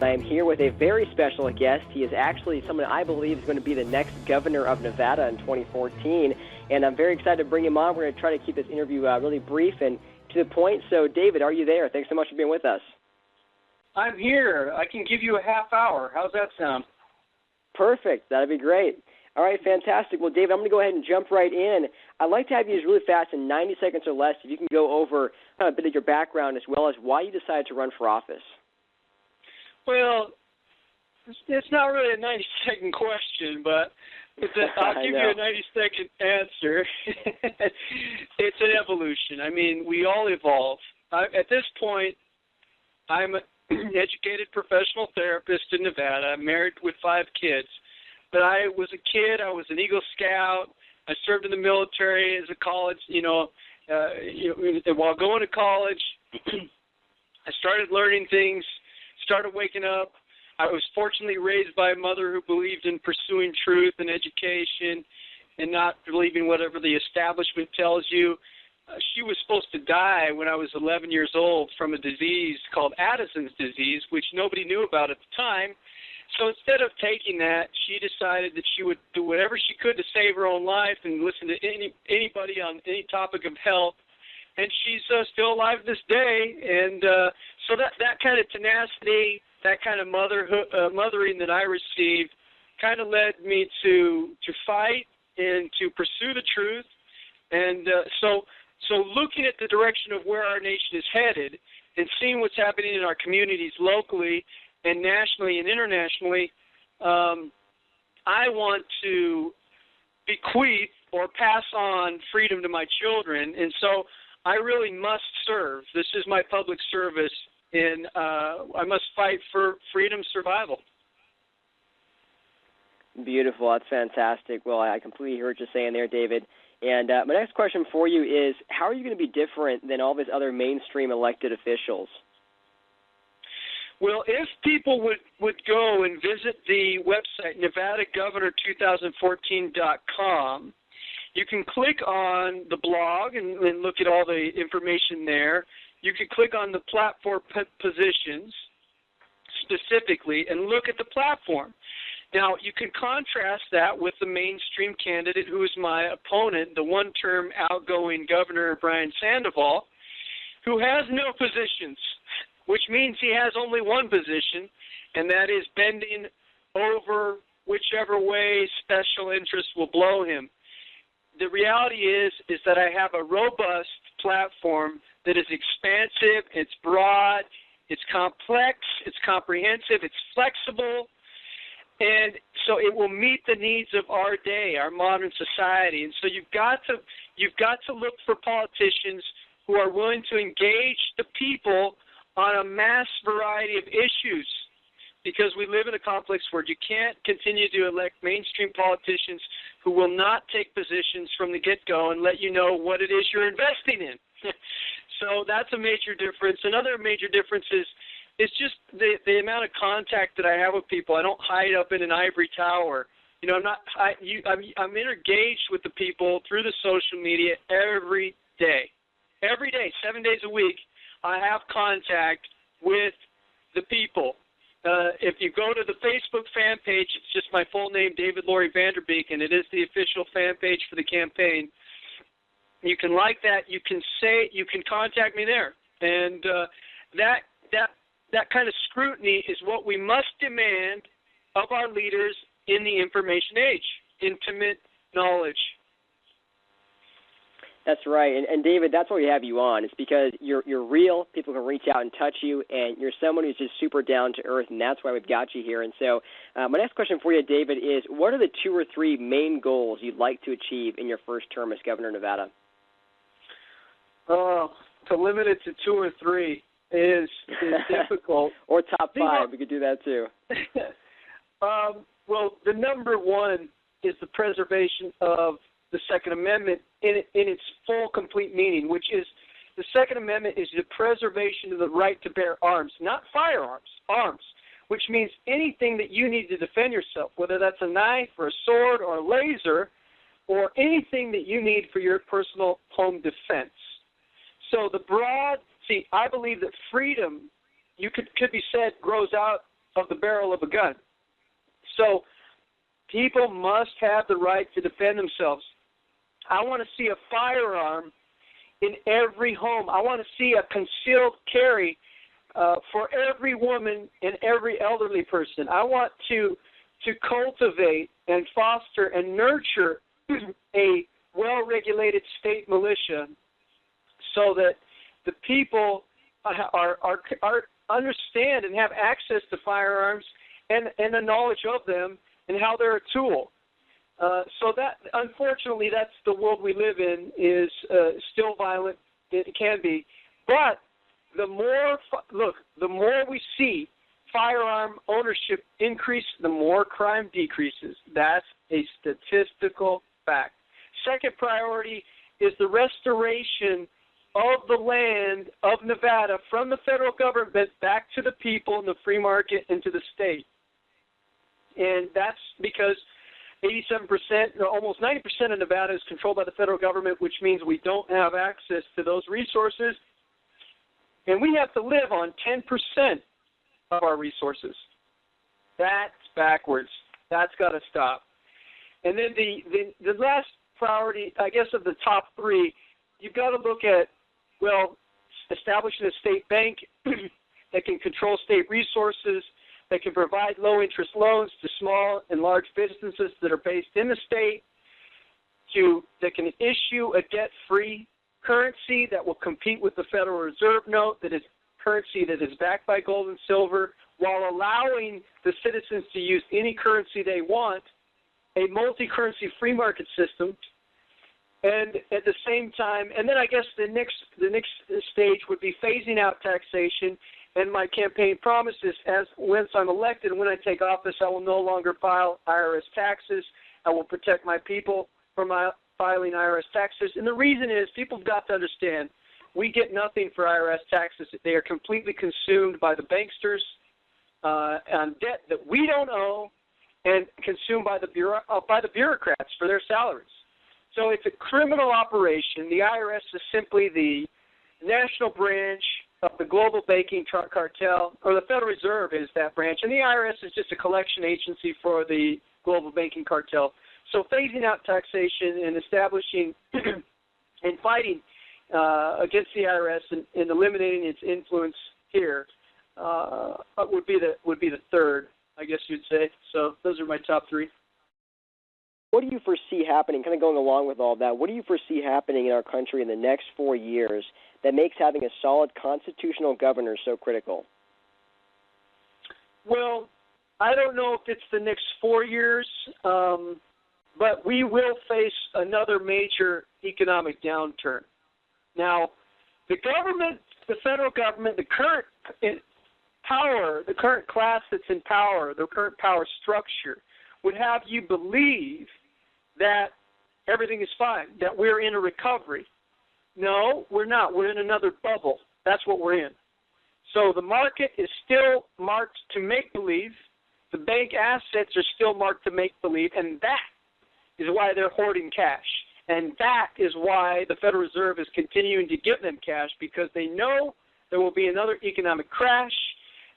I am here with a very special guest. He is actually someone I believe is going to be the next governor of Nevada in 2014, and I'm very excited to bring him on. We're going to try to keep this interview really brief and to the point. So, David, are you there? Thanks so much for being with us. I'm here. I can give you a half hour. How's that sound? Perfect. That'd be great. All right, fantastic. Well, David, I'm going to go ahead and jump right in. I'd like to have you just really fast in 90 seconds or less, if you can go over kind of a bit of your background as well as why you decided to run for office. Well, it's not really a 90-second question, but I'll give you a 90-second answer. It's an evolution. I mean, we all evolve. At this point, I'm an educated professional therapist in Nevada. I'm married with 5 kids. But I was a kid. I was an Eagle Scout. I served in the military as a college, while going to college, I started learning things, started waking up. I was fortunately raised by a mother who believed in pursuing truth and education and not believing whatever the establishment tells you. She was supposed to die when I was 11 years old from a disease called Addison's disease, which nobody knew about at the time. So instead of taking that, she decided that she would do whatever she could to save her own life and listen to anybody on any topic of health. And she's still alive this day. And so that kind of tenacity, that kind of mothering that I received kind of led me to fight and to pursue the truth. And so looking at the direction of where our nation is headed and seeing what's happening in our communities locally and nationally and internationally, I want to bequeath or pass on freedom to my children. And so I really must serve. This is my public service, and I must fight for freedom survival. Beautiful. That's fantastic. Well, I completely hear what you're saying there, David. And my next question for you is, how are you going to be different than all these other mainstream elected officials? Well, if people would go and visit the website, NevadaGovernor2014.com, you can click on the blog and look at all the information there. You can click on the platform positions specifically and look at the platform. Now, you can contrast that with the mainstream candidate who is my opponent, the one-term outgoing Governor Brian Sandoval, who has no positions, which means he has only one position, and that is bending over whichever way special interests will blow him. The reality is that I have a robust platform that is expansive, it's broad, it's complex, it's comprehensive, it's flexible, and so it will meet the needs of our day, our modern society. And so you've got to look for politicians who are willing to engage the people on a mass variety of issues, because we live in a complex world. You can't continue to elect mainstream politicians who will not take positions from the get-go and let you know what it is you're investing in. So that's a major difference. Another major difference is just the amount of contact that I have with people. I don't hide up in an ivory tower. I'm engaged with the people through the social media every day. Every day, 7 days a week, I have contact with the people. If you go to the Facebook fan page, it's just my full name, David Lory Vanderbeek, and it is the official fan page for the campaign. You can like that. You can contact me there, and that kind of scrutiny is what we must demand of our leaders in the information age. Intimate knowledge. That's right. And David, that's why we have you on. It's because you're real. People can reach out and touch you, and you're someone who's just super down to earth, and that's why we've got you here. And so my next question for you, David, is what are the 2 or 3 main goals you'd like to achieve in your first term as governor of Nevada? To limit it to 2 or 3 is difficult. Or top 5. We could do that too. Well, the number 1 is the preservation of the Second Amendment in its full, complete meaning, which is the Second Amendment is the preservation of the right to bear arms, not firearms, arms, which means anything that you need to defend yourself, whether that's a knife or a sword or a laser or anything that you need for your personal home defense. So I believe that freedom, could be said, grows out of the barrel of a gun. So people must have the right to defend themselves. I want to see a firearm in every home. I want to see a concealed carry for every woman and every elderly person. I want to cultivate and foster and nurture a well-regulated state militia so that the people are understand and have access to firearms and the knowledge of them and how they're a tool. So that, unfortunately, that's the world we live in, is still violent. It can be. But the more we see firearm ownership increase, the more crime decreases. That's a statistical fact. Second priority is the restoration of the land of Nevada from the federal government back to the people in the free market and to the state. And that's because 87%, almost 90% of Nevada is controlled by the federal government, which means we don't have access to those resources. And we have to live on 10% of our resources. That's backwards. That's got to stop. And then the last priority, I guess, of the top three, you've got to look at, well, establishing a state bank that can control state resources, that can provide low-interest loans to small and large businesses that are based in the state, that can issue a debt-free currency that will compete with the Federal Reserve note, that is currency that is backed by gold and silver, while allowing the citizens to use any currency they want, a multi-currency free market system, and at the same time, and then I guess the next stage would be phasing out taxation. And my campaign promise is, once I'm elected and when I take office, I will no longer file IRS taxes. I will protect my people from filing IRS taxes. And the reason is, people have got to understand, we get nothing for IRS taxes. They are completely consumed by the banksters on debt that we don't owe, and consumed by the bureaucrats for their salaries. So it's a criminal operation. The IRS is simply the national branch of the global banking cartel, or the Federal Reserve is that branch, and the IRS is just a collection agency for the global banking cartel. So phasing out taxation and establishing and fighting against the IRS and eliminating its influence here would be the third, I guess you'd say. So those are my top three. What do you foresee happening, kind of going along with all that, what do you foresee happening in our country in the next 4 years that makes having a solid constitutional governor so critical? Well, I don't know if it's the next 4 years, but we will face another major economic downturn. Now, the government, the federal government, the current power, the current class that's in power, the current power structure, would have you believe that everything is fine, that we're in a recovery. No, we're not. We're in another bubble. That's what we're in. So the market is still marked to make-believe. The bank assets are still marked to make-believe, and that is why they're hoarding cash. And that is why the Federal Reserve is continuing to give them cash, because they know there will be another economic crash.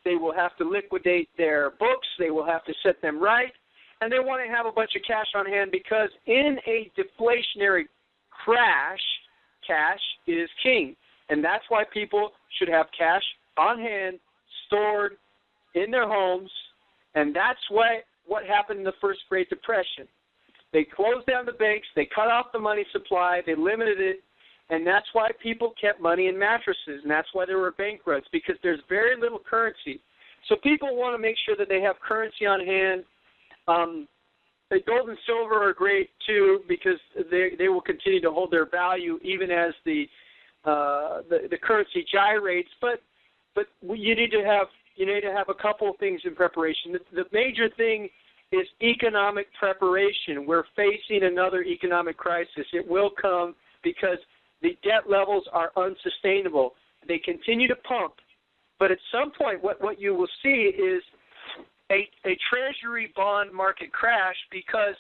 They will have to liquidate their books. They will have to set them right. And they want to have a bunch of cash on hand, because in a deflationary crash, cash is king. And that's why people should have cash on hand, stored in their homes. And that's what happened in the first Great Depression. They closed down the banks. They cut off the money supply. They limited it. And that's why people kept money in mattresses. And that's why there were bank runs, because there's very little currency. So people want to make sure that they have currency on hand. The gold and silver are great too, because they will continue to hold their value even as the currency gyrates. But you need to have a couple of things in preparation. The major thing is economic preparation. We're facing another economic crisis. It will come because the debt levels are unsustainable. They continue to pump, but at some point, what you will see is a treasury bond market crash, because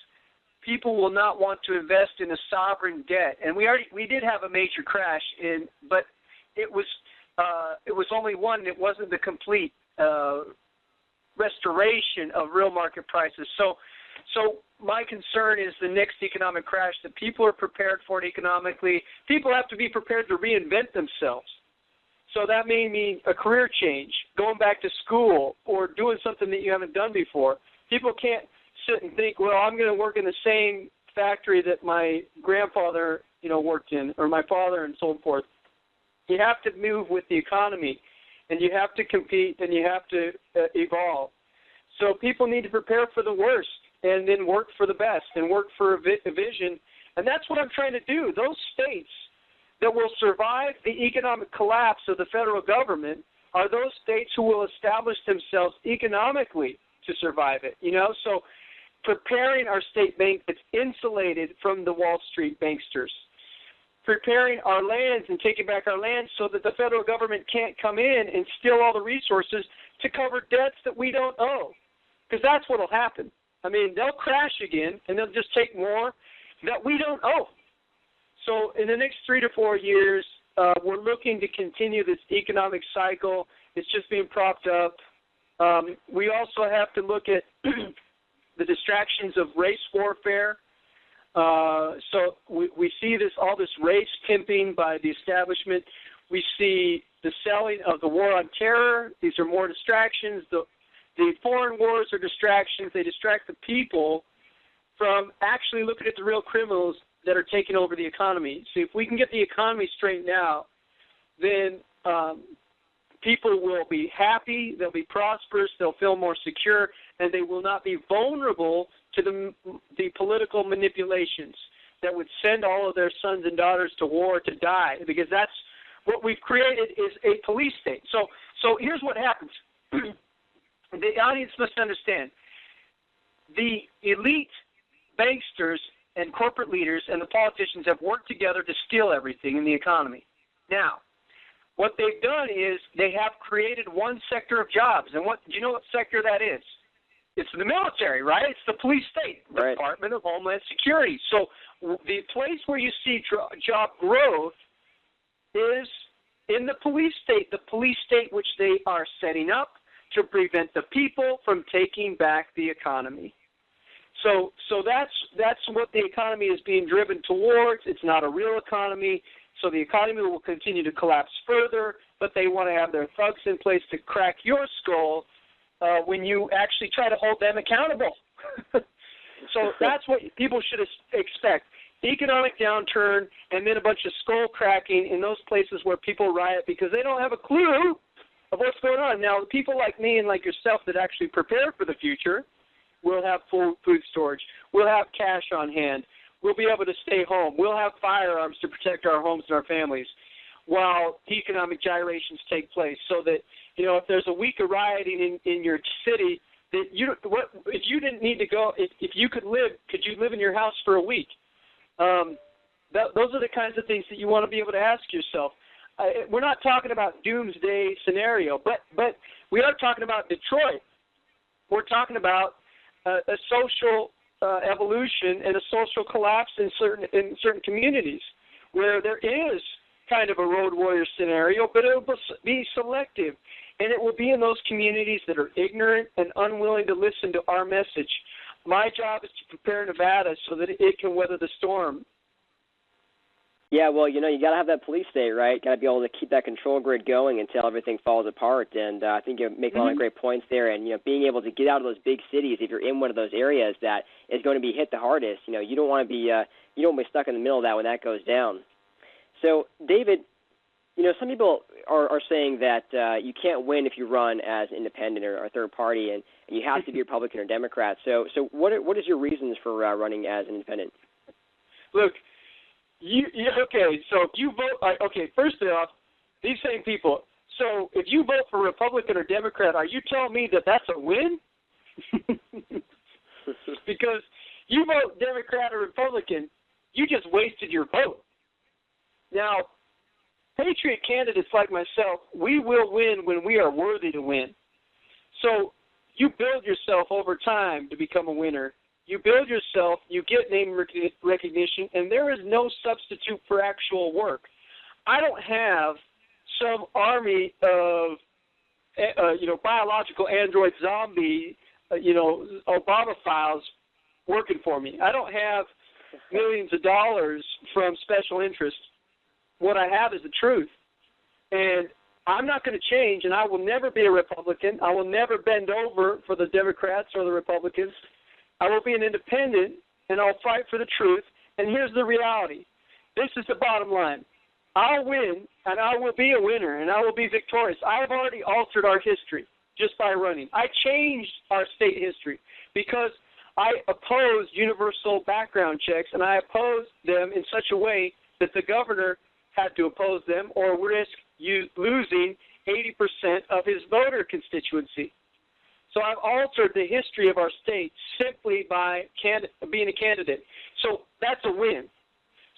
people will not want to invest in a sovereign debt. And we did have a major crash, but it was only one. It wasn't the complete restoration of real market prices. So my concern is the next economic crash, that people are prepared for it economically. People have to be prepared to reinvent themselves. So that may mean a career change, going back to school, or doing something that you haven't done before. People can't sit and think, well, I'm going to work in the same factory that my grandfather, worked in, or my father, and so forth. You have to move with the economy, and you have to compete, and you have to evolve. So people need to prepare for the worst, and then work for the best, and work for a vision. And that's what I'm trying to do. Those states that will survive the economic collapse of the federal government are those states who will establish themselves economically to survive it. So preparing our state bank that's insulated from the Wall Street banksters, preparing our lands and taking back our lands so that the federal government can't come in and steal all the resources to cover debts that we don't owe, because that's what will happen. I mean, they'll crash again, and they'll just take more that we don't owe. So in the next 3 to 4 years, we're looking to continue this economic cycle. It's just being propped up. We also have to look at the distractions of race warfare. So we see all this race pimping by the establishment. We see the selling of the war on terror. These are more distractions. The foreign wars are distractions. They distract the people from actually looking at the real criminals that are taking over the economy. So if we can get the economy straightened out, then people will be happy, they'll be prosperous, they'll feel more secure, and they will not be vulnerable to the political manipulations that would send all of their sons and daughters to war to die, because that's what we've created, is a police state. So here's what happens. The audience must understand. The elite banksters and corporate leaders and the politicians have worked together to steal everything in the economy. Now, what they've done is they have created one sector of jobs. And do you know what sector that is? It's the military, right? It's the police state, the right. Department of Homeland Security. So the place where you see job growth is in the police state which they are setting up to prevent the people from taking back the economy. So that's what the economy is being driven towards. It's not a real economy. So the economy will continue to collapse further, but they want to have their thugs in place to crack your skull when you actually try to hold them accountable. So that's what people should expect. Economic downturn, and then a bunch of skull cracking in those places where people riot because they don't have a clue of what's going on. Now, people like me and like yourself that actually prepare for the future will have full food storage. We'll have cash on hand. We'll be able to stay home. We'll have firearms to protect our homes and our families while economic gyrations take place, so that, if there's a week of rioting in your city, that if you didn't need to go, if you could you live in your house for a week? Those are the kinds of things that you want to be able to ask yourself. We're not talking about doomsday scenario, but we are talking about Detroit. We're talking about a social evolution and a social collapse in certain communities where there is kind of a road warrior scenario, but it will be selective, and it will be in those communities that are ignorant and unwilling to listen to our message. My job is to prepare Nevada so that it can weather the storm. Yeah, well, you got to have that police state, right? Got to be able to keep that control grid going until everything falls apart. And I think you make a lot of great points there. And, being able to get out of those big cities, if you're in one of those areas that is going to be hit the hardest, you don't want to be you don't want to be stuck in the middle of that when that goes down. So, David, some people are saying that you can't win if you run as independent or a third party, and you have to be Republican or Democrat. So what is your reasons for running as an independent? Look. Okay, so if you vote, first off, these same people, so if you vote for Republican or Democrat, are you telling me that that's a win? Because you vote Democrat or Republican, you just wasted your vote. Now, patriot candidates like myself, we will win when we are worthy to win. So you build yourself over time to become a winner. You build yourself, you get name recognition, and there is no substitute for actual work. I don't have some army of biological android zombie, Obama files working for me. I don't have millions of dollars from special interests. What I have is the truth. And I'm not going to change, and I will never be a Republican. I will never bend over for the Democrats or the Republicans. I will be an independent, and I'll fight for the truth. And here's the reality. This is the bottom line. I'll win, and I will be a winner, and I will be victorious. I've already altered our history just by running. I changed our state history because I opposed universal background checks, and I opposed them in such a way that the governor had to oppose them or risk losing 80% of his voter constituency. So I've altered the history of our state simply by being a candidate. So that's a win.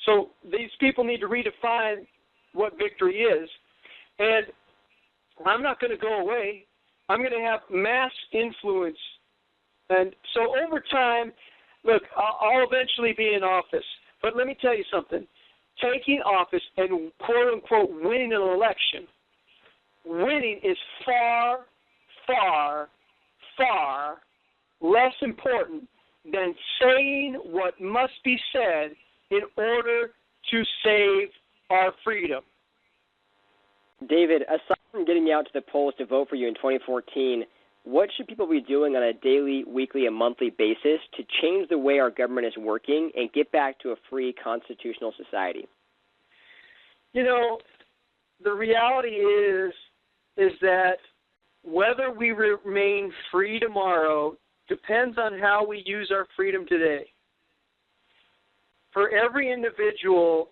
So these people need to redefine what victory is. And I'm not going to go away. I'm going to have mass influence. And so over time, look, I'll eventually be in office. But let me tell you something. Taking office and quote-unquote winning an election, winning is far, far, far less important than saying what must be said in order to save our freedom. David, aside from getting out to the polls to vote for you in 2014, what should people be doing on a daily, weekly, and monthly basis to change the way our government is working and get back to a free constitutional society? The reality is that whether we remain free tomorrow depends on how we use our freedom today. For every individual,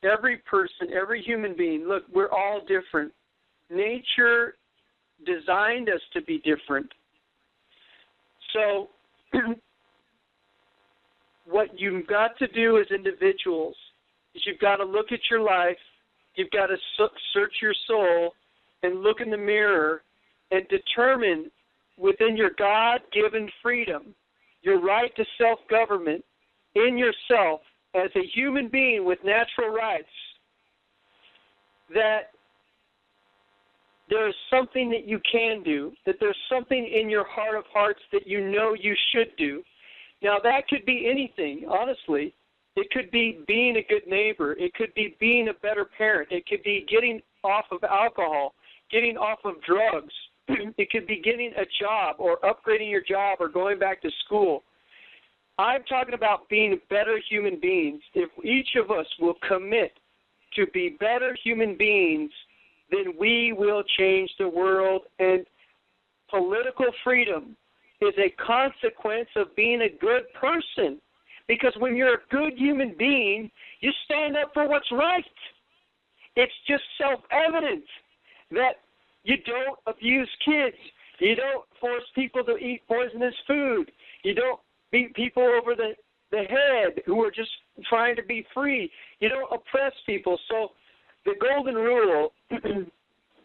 every person, every human being, look, we're all different. Nature designed us to be different. So what you've got to do as individuals is you've got to look at your life, you've got to search your soul and look in the mirror and determine within your God-given freedom, your right to self-government in yourself as a human being with natural rights, that there's something that you can do, that there's something in your heart of hearts that you know you should do. Now, that could be anything, honestly. It could be being a good neighbor. It could be being a better parent. It could be getting off of alcohol, getting off of drugs. It could be getting a job or upgrading your job or going back to school. I'm talking about being better human beings. If each of us will commit to be better human beings, then we will change the world. And political freedom is a consequence of being a good person. Because when you're a good human being, you stand up for what's right. It's just self-evident that you don't abuse kids. You don't force people to eat poisonous food. You don't beat people over the head who are just trying to be free. You don't oppress people. So the golden rule,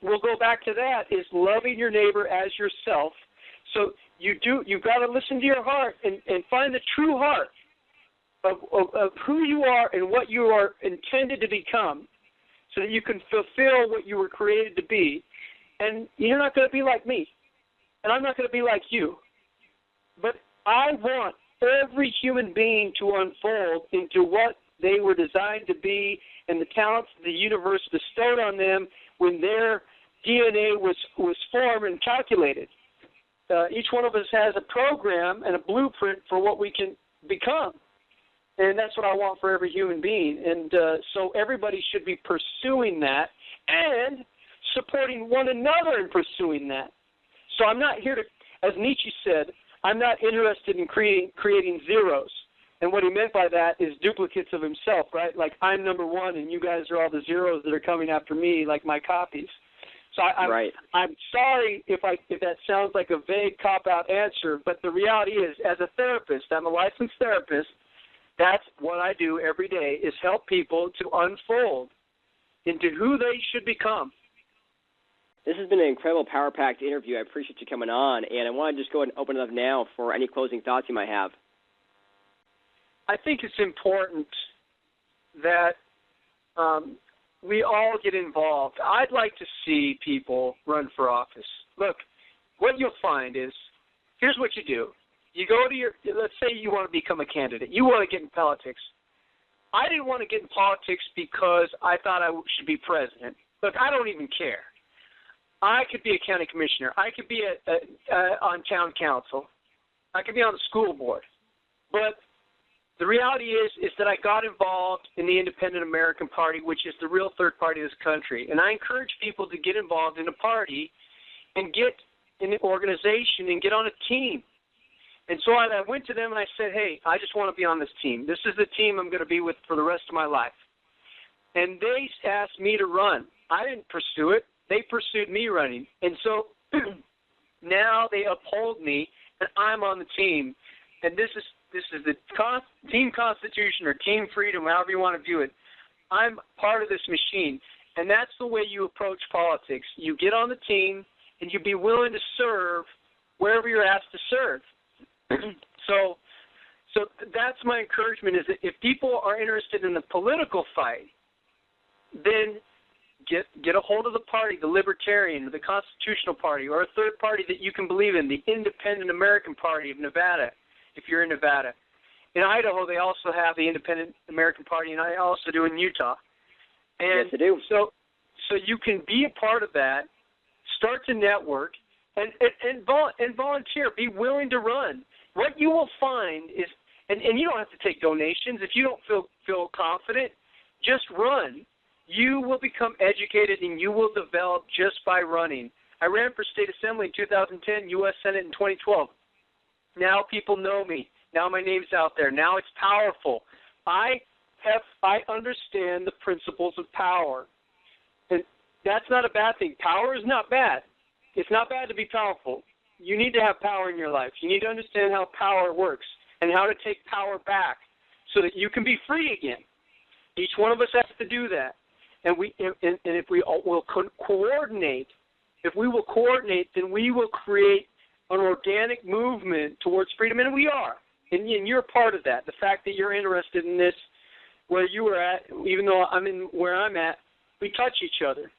we'll go back to that, is loving your neighbor as yourself. So you've got to listen to your heart and find the true heart of who you are and what you are intended to become so that you can fulfill what you were created to be. And you're not going to be like me, and I'm not going to be like you. But I want every human being to unfold into what they were designed to be and the talents the universe bestowed on them when their DNA was formed and calculated. Each one of us has a program and a blueprint for what we can become. And that's what I want for every human being. And so everybody should be pursuing that and supporting one another in pursuing that. So I'm not here to, as Nietzsche said, I'm not interested in creating zeros. And what he meant by that is duplicates of himself, right? Like I'm number one and you guys are all the zeros that are coming after me, like my copies. So I'm sorry if that sounds like a vague cop-out answer, but the reality is, as a therapist, I'm a licensed therapist, that's what I do every day is help people to unfold into who they should become. This has been an incredible, power-packed interview. I appreciate you coming on, and I want to just go ahead and open it up now for any closing thoughts you might have. I think it's important that we all get involved. I'd like to see people run for office. Look, what you'll find is, here's what you do. You go to let's say you want to become a candidate. You want to get in politics. I didn't want to get in politics because I thought I should be president. Look, I don't even care. I could be a county commissioner. I could be on town council. I could be on the school board. But the reality is that I got involved in the Independent American Party, which is the real third party of this country. And I encourage people to get involved in a party and get in an organization and get on a team. And so I went to them and I said, hey, I just want to be on this team. This is the team I'm going to be with for the rest of my life. And they asked me to run. I didn't pursue it. They pursued me running. And so now they uphold me, and I'm on the team. And this is the team constitution or team freedom, however you want to view it. I'm part of this machine. And that's the way you approach politics. You get on the team, and you be willing to serve wherever you're asked to serve. So that's my encouragement, is that if people are interested in the political fight, then get a hold of the party, the Libertarian, the Constitutional Party, or a third party that you can believe in, the Independent American Party of Nevada, if you're in Nevada. In Idaho, they also have the Independent American Party, and I also do in Utah. And yes, they do. So you can be a part of that, start to network, and volunteer. Be willing to run. What you will find is, and you don't have to take donations. If you don't feel confident, just run. You will become educated, and you will develop just by running. I ran for state assembly in 2010, U.S. Senate in 2012. Now people know me. Now my name's out there. Now it's powerful. I understand the principles of power. And that's not a bad thing. Power is not bad. It's not bad to be powerful. You need to have power in your life. You need to understand how power works and how to take power back so that you can be free again. Each one of us has to do that. And if we will coordinate, then we will create an organic movement towards freedom, and we are. And you're part of that. The fact that you're interested in this, where you were at, even though I'm in where I'm at, we touch each other.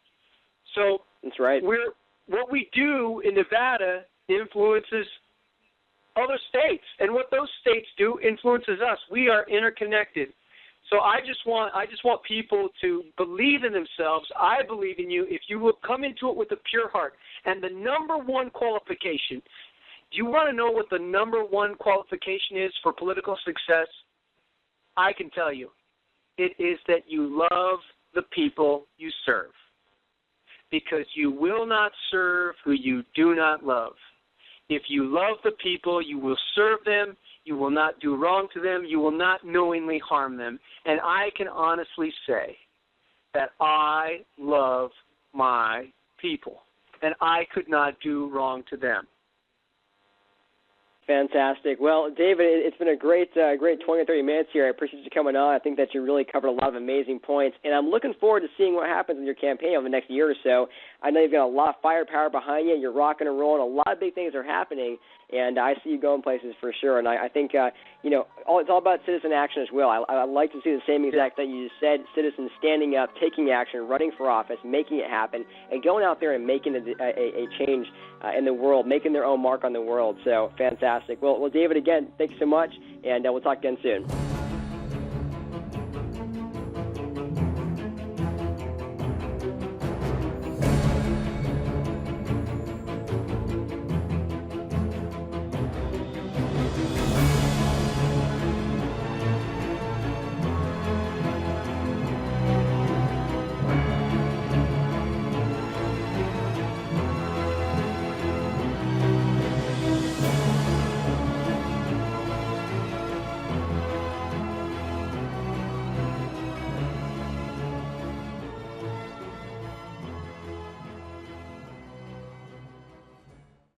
So that's right. What we do in Nevada influences other states, and what those states do influences us. We are interconnected. So I just want people to believe in themselves. I believe in you. If you will come into it with a pure heart. And the number one qualification, do you want to know what the number one qualification is for political success? I can tell you. It is that you love the people you serve. Because you will not serve who you do not love. If you love the people, you will serve them. You will not do wrong to them. You will not knowingly harm them. And I can honestly say that I love my people, and I could not do wrong to them. Fantastic. Well, David, it's been a great 20 or 30 minutes here. I appreciate you coming on. I think that you really covered a lot of amazing points, and I'm looking forward to seeing what happens in your campaign over the next year or so. I know you've got a lot of firepower behind you. You're rocking and rolling. A lot of big things are happening, and I see you going places for sure. And I think, it's all about citizen action as well. I like to see the same exact thing you just said, citizens standing up, taking action, running for office, making it happen, and going out there and making a change in the world, making their own mark on the world. So fantastic. Well, David, again, thanks so much, and we'll talk again soon.